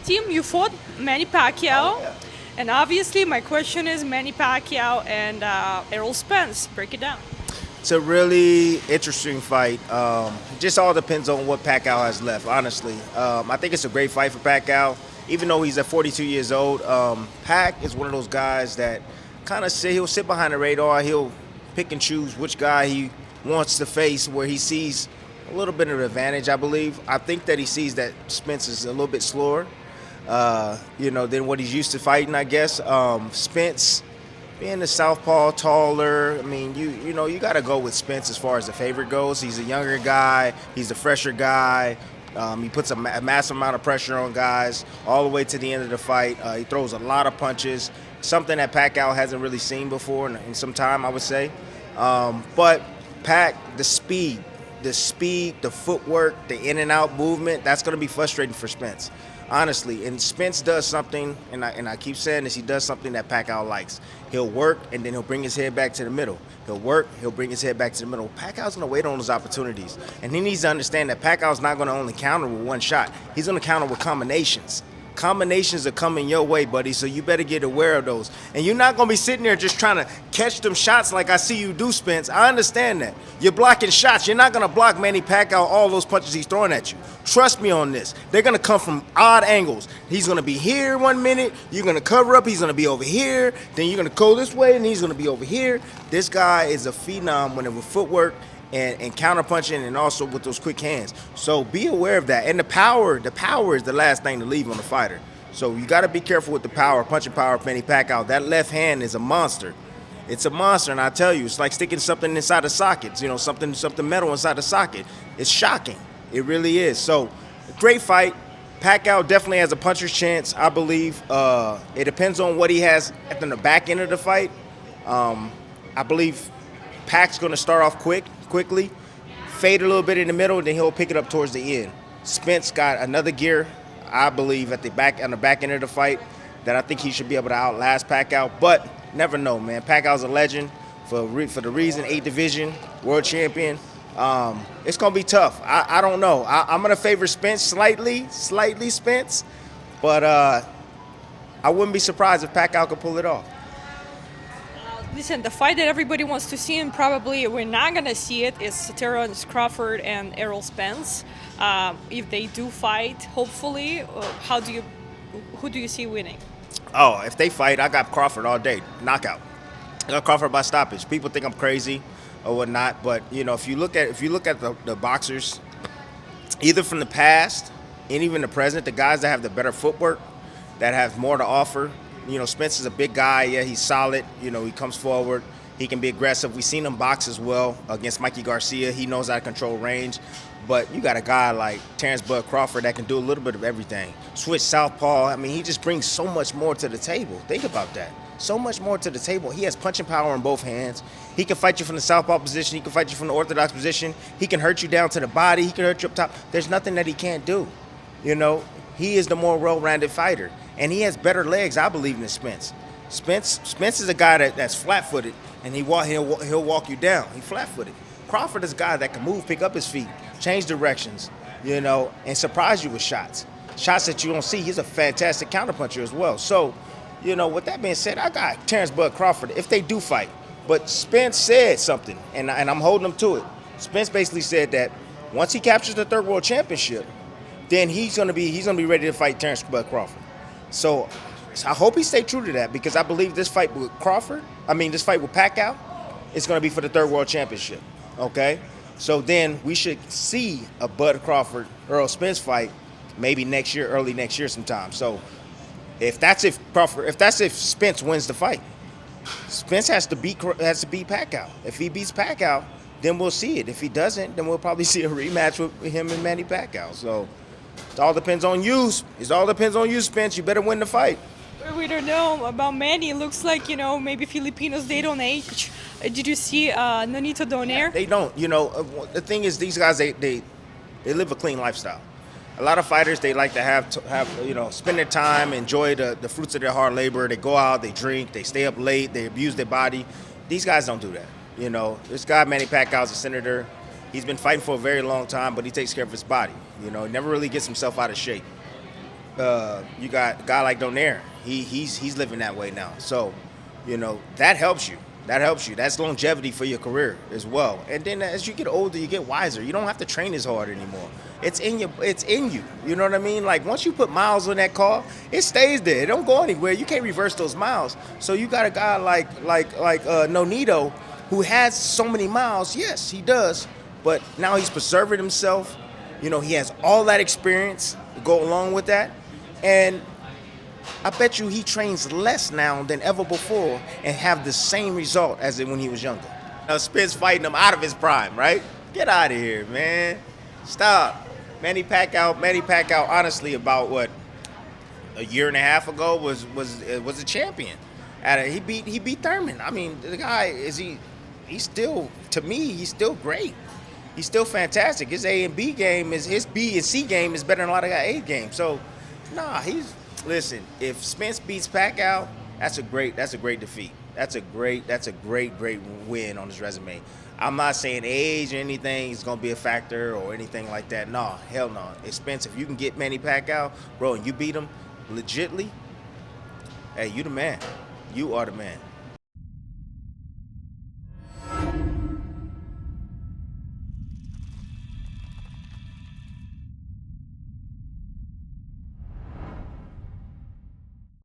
Team, you fought Manny Pacquiao, and obviously my question is Manny Pacquiao and Errol Spence. Break it down. It's a really interesting fight. It just all depends on what Pacquiao has left, honestly. I think it's a great fight for Pacquiao, even though he's at 42 years old. Pac is one of those guys that he'll sit behind the radar. He'll pick and choose which guy he wants to face where he sees a little bit of advantage, I believe. I think that he sees that Spence is a little bit slower, than what he's used to fighting, I guess. Spence, being the southpaw, taller, I mean, you got to go with Spence as far as the favorite goes. He's a younger guy. He's a fresher guy. He puts a massive amount of pressure on guys all the way to the end of the fight. He throws a lot of punches, something that Pacquiao hasn't really seen before in some time, I would say. But Pac, the speed, the footwork, the in and out movement, that's going to be frustrating for Spence, honestly. And Spence does something, and I keep saying this, he does something that Pacquiao likes. He'll work, and then he'll bring his head back to the middle. He'll work, he'll bring his head back to the middle. Pacquiao's going to wait on those opportunities. And he needs to understand that Pacquiao's not going to only counter with one shot. He's going to counter with combinations. Combinations are coming your way, buddy, so you better get aware of those. And you're not going to be sitting there just trying to catch them shots like I see you do, Spence. I understand that. You're blocking shots. You're not going to block Manny Pacquiao all those punches he's throwing at you. Trust me on this. They're going to come from odd angles. He's going to be here 1 minute. You're going to cover up. He's going to be over here. Then you're going to go this way, and he's going to be over here. This guy is a phenom when it with footwork and counterpunching, and also with those quick hands. So be aware of that. And the power is the last thing to leave on the fighter. So you got to be careful with the power, punching power of Manny Pacquiao. That left hand is a monster. It's a monster, and I tell you, it's like sticking something inside the sockets, something metal inside the socket. It's shocking. It really is. So, great fight. Pacquiao definitely has a puncher's chance, I believe. It depends on what he has at the back end of the fight. I believe Pac's going to start off quickly, fade a little bit in the middle, and then he'll pick it up towards the end. Spence got another gear, I believe, on the back end of the fight that I think he should be able to outlast Pacquiao, but never know, man. Pacquiao's a legend for the reason, 8 division, world champion. It's going to be tough. I don't know. I'm going to favor Spence slightly Spence, but I wouldn't be surprised if Pacquiao could pull it off. Listen, the fight that everybody wants to see, and probably we're not going to see it, is Terence Crawford and Errol Spence. If they do fight, hopefully, who do you see winning? Oh, if they fight, I got Crawford all day. Knockout. I got Crawford by stoppage. People think I'm crazy or whatnot, but if you look at the boxers, either from the past and even the present, the guys that have the better footwork, that have more to offer. Spence is a big guy. Yeah, he's solid. He comes forward. He can be aggressive. We've seen him box as well against Mikey Garcia. He knows how to control range. But you got a guy like Terence Crawford that can do a little bit of everything. Switch southpaw. I mean, he just brings so much more to the table. Think about that. So much more to the table. He has punching power in both hands. He can fight you from the southpaw position. He can fight you from the orthodox position. He can hurt you down to the body. He can hurt you up top. There's nothing that he can't do. He is the more well-rounded fighter. And he has better legs, I believe, than Spence. Spence is a guy that's flat-footed, and he'll walk you down. He's flat-footed. Crawford is a guy that can move, pick up his feet, change directions, and surprise you with shots. Shots that you don't see. He's a fantastic counterpuncher as well. So, with that being said, I got Terence Crawford if they do fight. But Spence said something, and I'm holding him to it. Spence basically said that once he captures the third world championship, then he's gonna be ready to fight Terence Crawford. So I hope he stay true to that, because I believe this fight with Pacquiao, is going to be for the third world championship. Okay, so then we should see a Bud Crawford Errol Spence fight maybe next year, early next year sometime. So if Spence wins the fight, Spence has to beat Pacquiao. If he beats Pacquiao, then we'll see it. If he doesn't, then we'll probably see a rematch with him and Manny Pacquiao. So it all depends on you. It all depends on you, Spence. You better win the fight. We don't know about Manny. It looks like, maybe Filipinos, they don't age. Did you see Nonito Donaire? They don't. The thing is, these guys, they live a clean lifestyle. A lot of fighters, they like to have spend their time, enjoy the fruits of their hard labor. They go out, they drink, they stay up late, they abuse their body. These guys don't do that. This guy, Manny Pacquiao, is a senator. He's been fighting for a very long time, but he takes care of his body. He never really gets himself out of shape. You got a guy like Donaire. He's living that way now. So, that helps you. That helps you. That's longevity for your career as well. And then as you get older, you get wiser. You don't have to train as hard anymore. It's in you. It's in you. You know what I mean? Like once you put miles on that car, it stays there. It don't go anywhere. You can't reverse those miles. So you got a guy like Nonito who has so many miles. Yes, he does. But now he's preserving himself. He has all that experience to go along with that. And I bet you he trains less now than ever before and have the same result as when he was younger. Now Spence fighting him out of his prime, right? Get out of here, man. Stop. Manny Pacquiao, honestly, about what, a year and a half ago was a champion. He beat Thurman. I mean, the guy he's still, to me, he's still great. He's still fantastic. His A and B game his B and C game is better than a lot of guys' A game. So, listen, if Spence beats Pacquiao, that's a great defeat. That's a great win on his resume. I'm not saying age or anything is gonna be a factor or anything like that. No, hell no. If Spence, if you can get Manny Pacquiao, bro, and you beat him legitly, hey, you the man. You are the man.